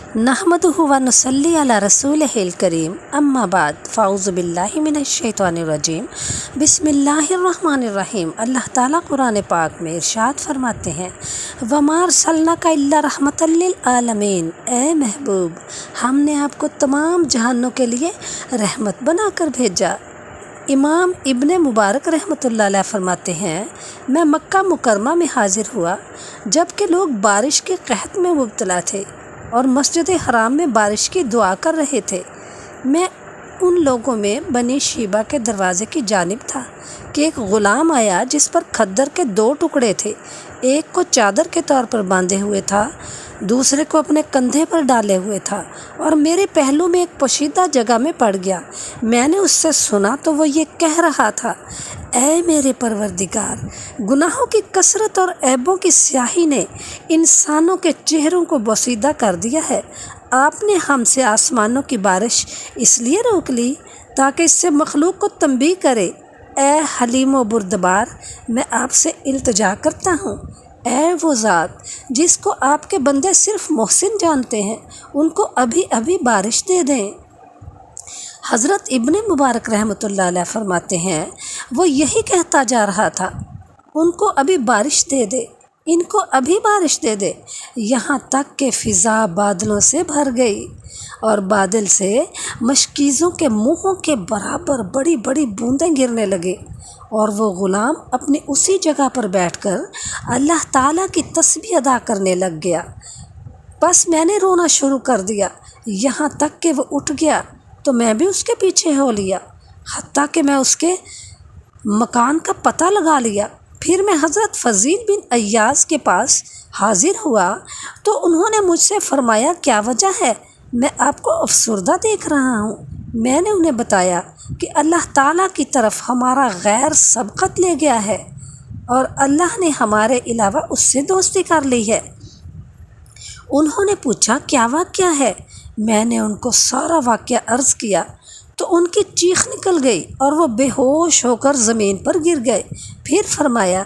नहमदुहु व नुसल्ली अला रसूलिहिल करीम अम्मा बाद फ़ाउज़ु बिल्लाहि मिनश शैतानिर रजीम बिस्मिल्लाहिर रहमानिर रहीम। अल्लाह ताला कुरान पाक में इरशाद फरमाते हैं, वमा अरसलनाका इल्ला रहमतल लिल आलमीन। ए महबूब, हमने आपको तमाम जहानों के लिए रहमत बनाकर भेजा। इमाम इब्ने मुबारक रहमतुल्लाह अलैह फरमाते हैं, मैं मक्का मुकरमा में हाजिर हुआ जबकि लोग बारिश के कहत में मुब्तला थे और मस्जिद हराम में बारिश की दुआ कर रहे थे। मैं उन लोगों में बनी शीबा के दरवाज़े की जानिब था कि एक ग़ुलाम आया जिस पर खद्दर के 2 टुकड़े थे। एक को चादर के तौर पर बांधे हुए था, दूसरे को अपने कंधे पर डाले हुए था और मेरे पहलू में एक पोशीदा जगह में पड़ गया। मैंने उससे सुना तो वो ये कह रहा था, ऐ मेरे परवरदिगार, गुनाहों की कसरत और ऐबों की स्याही ने इंसानों के चेहरों को बोसीदा कर दिया है। आपने हमसे आसमानों की बारिश इसलिए रोक ली ताकि इससे मखलूक को तंबीह करे। ऐ हलीम व बुर्दबार, मैं आपसे इल्तिजा करता हूँ, ऐ वो ज़ात जिसको आपके बंदे सिर्फ मोहसिन जानते हैं, उनको अभी अभी बारिश दे दें। हज़रत इब्ने मुबारक रहमतुल्लाह अलैह फरमाते हैं, वो यही कहता जा रहा था, उनको अभी बारिश दे दे, इनको अभी बारिश दे दे, यहाँ तक कि फ़िज़ा बादलों से भर गई और बादल से मशकीज़ों के मुँहों के बराबर बड़ी बड़ी बूंदें गिरने लगे और वो ग़ुलाम अपनी उसी जगह पर बैठकर अल्लाह ताला की तस्बीह अदा करने लग गया। बस मैंने रोना शुरू कर दिया, यहाँ तक कि वो उठ गया तो मैं भी उसके पीछे हो लिया, हत्ता कि मैं उसके मकान का पता लगा लिया। फिर मैं हज़रत फ़ज़ील बिन अय्याज़ के पास हाजिर हुआ तो उन्होंने मुझसे फ़रमाया, क्या वजह है? मैं आपको अफसरदा देख रहा हूँ। मैंने उन्हें बताया कि अल्लाह ताला की तरफ हमारा गैर सबकत ले गया है और अल्लाह ने हमारे अलावा उससे दोस्ती कर ली है। उन्होंने पूछा, क्या वाक़या है? मैंने उनको सारा वाक़या अर्ज़ किया तो उनकी चीख निकल गई और वो बेहोश होकर ज़मीन पर गिर गए। फिर फरमाया,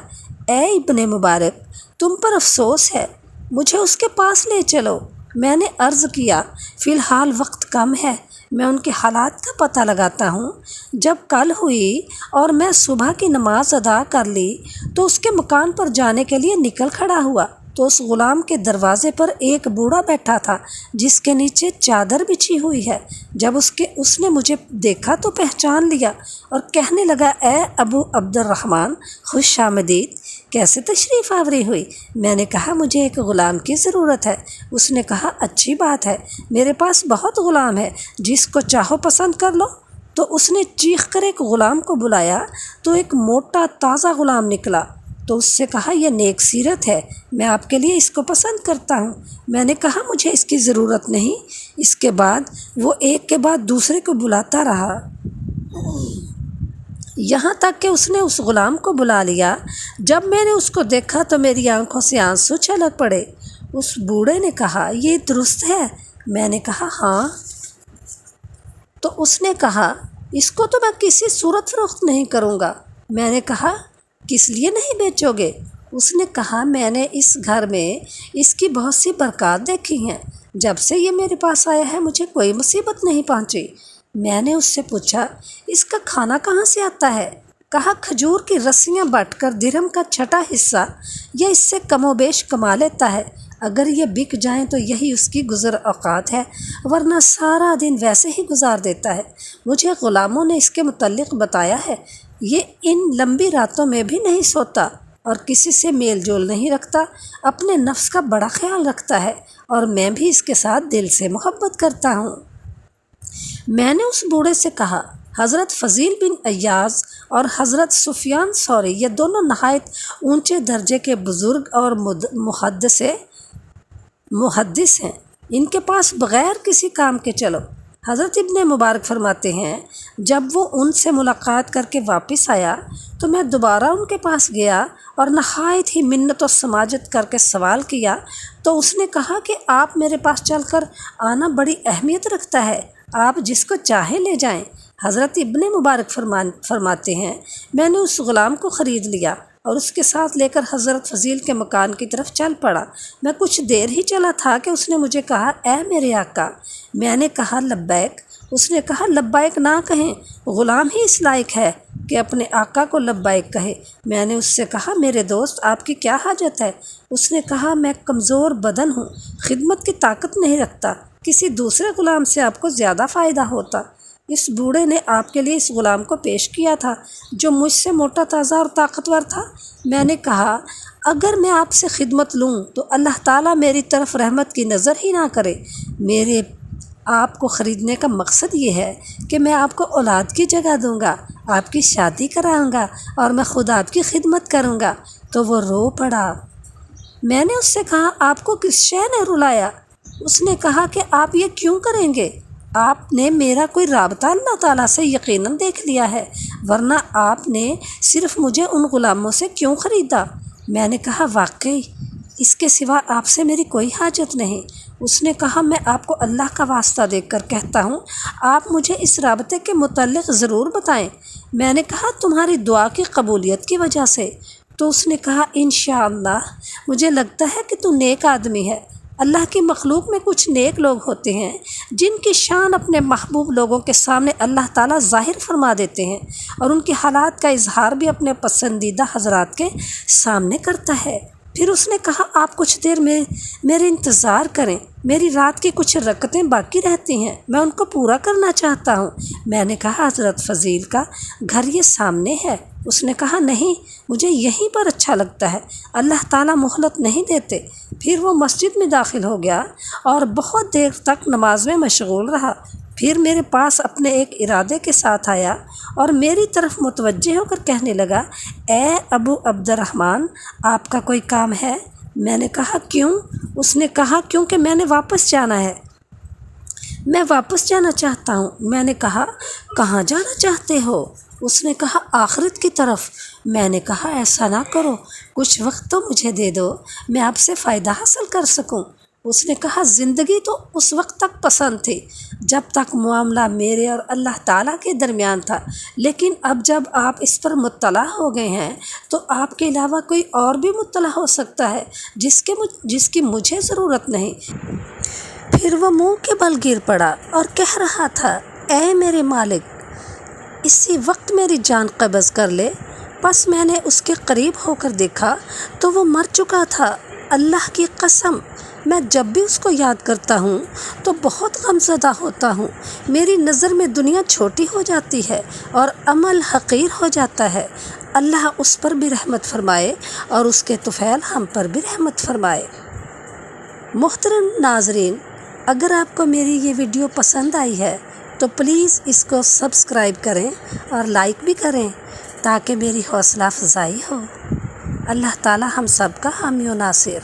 ए इब्ने मुबारक, तुम पर अफसोस है, मुझे उसके पास ले चलो। मैंने अर्ज़ किया, फ़िलहाल वक्त कम है, मैं उनके हालात का पता लगाता हूँ। जब कल हुई और मैं सुबह की नमाज अदा कर ली तो उसके मकान पर जाने के लिए निकल खड़ा हुआ तो उस ग़ुलाम के दरवाज़े पर एक बूढ़ा बैठा था जिसके नीचे चादर बिछी हुई है। जब उसने मुझे देखा तो पहचान लिया और कहने लगा, ए अबू अब्दुर्रहमान, खुश आमदीद, कैसे तशरीफ़ आवरी हुई? मैंने कहा, मुझे एक ग़ुलाम की ज़रूरत है। उसने कहा, अच्छी बात है, मेरे पास बहुत ग़ुलाम है, जिसको चाहो पसंद कर लो। तो उसने चीख कर एक ग़ुलाम को बुलाया तो एक मोटा ताज़ा ग़ुलाम निकला तो उससे कहा, यह नेक सीरत है, मैं आपके लिए इसको पसंद करता हूँ। मैंने कहा, मुझे इसकी ज़रूरत नहीं। इसके बाद वो एक के बाद दूसरे को बुलाता रहा, यहाँ तक कि उसने उस ग़ुलाम को बुला लिया। जब मैंने उसको देखा तो मेरी आंखों से आंसू छलक पड़े। उस बूढ़े ने कहा, ये दुरुस्त है? मैंने कहा, हाँ। तो उसने कहा, इसको तो मैं किसी सूरत फ़रोख्त नहीं करूँगा। मैंने कहा, किस लिए नहीं बेचोगे? उसने कहा, मैंने इस घर में इसकी बहुत सी बरक़ात देखी हैं, जब से ये मेरे पास आया है मुझे कोई मुसीबत नहीं पहुंची। मैंने उससे पूछा, इसका खाना कहाँ से आता है? कहा, खजूर की रस्सियाँ बाँटकर दिरहम का छठा हिस्सा या इससे कमोबेश कमा लेता है। अगर ये बिक जाएं तो यही उसकी गुज़र औक़ात है, वरना सारा दिन वैसे ही गुजार देता है। मुझे ग़ुलामों ने इसके मुतल्लिक़ बताया है, ये इन लंबी रातों में भी नहीं सोता और किसी से मेल जोल नहीं रखता, अपने नफ्स का बड़ा ख्याल रखता है और मैं भी इसके साथ दिल से मोहब्बत करता हूँ। मैंने उस बूढ़े से कहा, हज़रत फ़ज़ील बिन अय्याज़ और हज़रत सुफियान सौरी, ये दोनों नहायत ऊंचे दर्जे के बुज़ुर्ग और मुहद्दिस हैं, इनके पास बग़ैर किसी काम के चलो। हज़रत इब्ने मुबारक फरमाते हैं, जब वो उनसे मुलाकात करके वापस आया तो मैं दोबारा उनके पास गया और नहायत ही मिन्नत और समाजत करके सवाल किया तो उसने कहा कि आप मेरे पास चलकर आना बड़ी अहमियत रखता है, आप जिसको चाहे ले जाएं। हज़रत इब्ने मुबारक फरमाते हैं, मैंने उस ग़ुलाम को ख़रीद लिया اور اس کے ساتھ لے کر حضرت فضیل کے مکان کی طرف چل پڑا۔ میں کچھ دیر ہی چلا تھا کہ اس نے مجھے کہا، اے میرے آقا۔ میں نے کہا، لبیک۔ اس نے کہا، لبیک نہ کہیں، غلام ہی اس لائق ہے کہ اپنے آقا کو لبیک کہے۔ میں نے اس سے کہا، میرے دوست آپ کی کیا حاجت ہے؟ اس نے کہا، میں کمزور بدن ہوں، خدمت کی طاقت نہیں رکھتا، کسی دوسرے غلام سے آپ کو زیادہ فائدہ ہوتا۔ اس بوڑھے نے آپ کے لیے اس غلام کو پیش کیا تھا جو مجھ سے موٹا تازہ اور طاقتور تھا۔ میں نے کہا، اگر میں آپ سے خدمت لوں تو اللہ تعالیٰ میری طرف رحمت کی نظر ہی نہ کرے۔ میرے آپ کو خریدنے کا مقصد یہ ہے کہ میں آپ کو اولاد کی جگہ دوں گا، آپ کی شادی کراؤں گا اور میں خود آپ کی خدمت کروں گا۔ تو وہ رو پڑا۔ میں نے اس سے کہا، آپ کو کس شے نے رلایا؟ اس نے کہا کہ آپ یہ کیوں کریں گے؟ آپ نے میرا کوئی رابطہ اللہ تعالیٰ سے یقیناً دیکھ لیا ہے، ورنہ آپ نے صرف مجھے ان غلاموں سے کیوں خریدا؟ میں نے کہا، واقعی اس کے سوا آپ سے میری کوئی حاجت نہیں۔ اس نے کہا، میں آپ کو اللہ کا واسطہ دے کر کہتا ہوں، آپ مجھے اس رابطے کے متعلق ضرور بتائیں۔ میں نے کہا، تمہاری دعا کی قبولیت کی وجہ سے۔ تو اس نے کہا، انشاءاللہ مجھے لگتا ہے کہ تو نیک آدمی ہے۔ اللہ کی مخلوق میں کچھ نیک لوگ ہوتے ہیں جن کی شان اپنے محبوب لوگوں کے سامنے اللہ تعالیٰ ظاہر فرما دیتے ہیں اور ان کے حالات کا اظہار بھی اپنے پسندیدہ حضرات کے سامنے کرتا ہے۔ پھر اس نے کہا، آپ کچھ دیر میں میرے انتظار کریں، میری رات کی کچھ رکعتیں باقی رہتی ہیں، میں ان کو پورا کرنا چاہتا ہوں۔ میں نے کہا، حضرت فضیل کا گھر یہ سامنے ہے؟ اس نے کہا، نہیں، مجھے یہیں پر اچھا لگتا ہے، اللہ تعالیٰ مہلت نہیں دیتے۔ پھر وہ مسجد میں داخل ہو گیا اور بہت دیر تک نماز میں مشغول رہا۔ پھر میرے پاس اپنے ایک ارادے کے ساتھ آیا اور میری طرف متوجہ ہو کر کہنے لگا، اے ابو عبد الرحمن، آپ کا کوئی کام ہے؟ میں نے کہا، کیوں؟ اس نے کہا، کیونکہ میں نے واپس جانا ہے، میں واپس جانا چاہتا ہوں۔ میں نے کہا، کہاں جانا چاہتے ہو؟ اس نے کہا، آخرت کی طرف۔ میں نے کہا، ایسا نہ کرو، کچھ وقت تو مجھے دے دو، میں آپ سے فائدہ حاصل کر سکوں۔ اس نے کہا، زندگی تو اس وقت تک پسند تھی جب تک معاملہ میرے اور اللہ تعالیٰ کے درمیان تھا، لیکن اب جب آپ اس پر مطلع ہو گئے ہیں تو آپ کے علاوہ کوئی اور بھی مطلع ہو سکتا ہے جس کی مجھے ضرورت نہیں۔ پھر وہ منہ کے بل گر پڑا اور کہہ رہا تھا، اے میرے مالک، اسی وقت میری جان قبض کر لے۔ پس میں نے اس کے قریب ہو کر دیکھا تو وہ مر چکا تھا۔ اللہ کی قسم، میں جب بھی اس کو یاد کرتا ہوں تو بہت غمزدہ ہوتا ہوں۔ میری نظر میں دنیا چھوٹی ہو جاتی ہے اور عمل حقیر ہو جاتا ہے۔ اللہ اس پر بھی رحمت فرمائے اور اس کے طفیل ہم پر بھی رحمت فرمائے۔ محترم ناظرین، اگر آپ کو میری یہ ویڈیو پسند آئی ہے تو پلیز اس کو سبسکرائب کریں اور لائک بھی کریں تاکہ میری حوصلہ افزائی ہو۔ اللہ تعالی ہم سب کا حامی و ناصر۔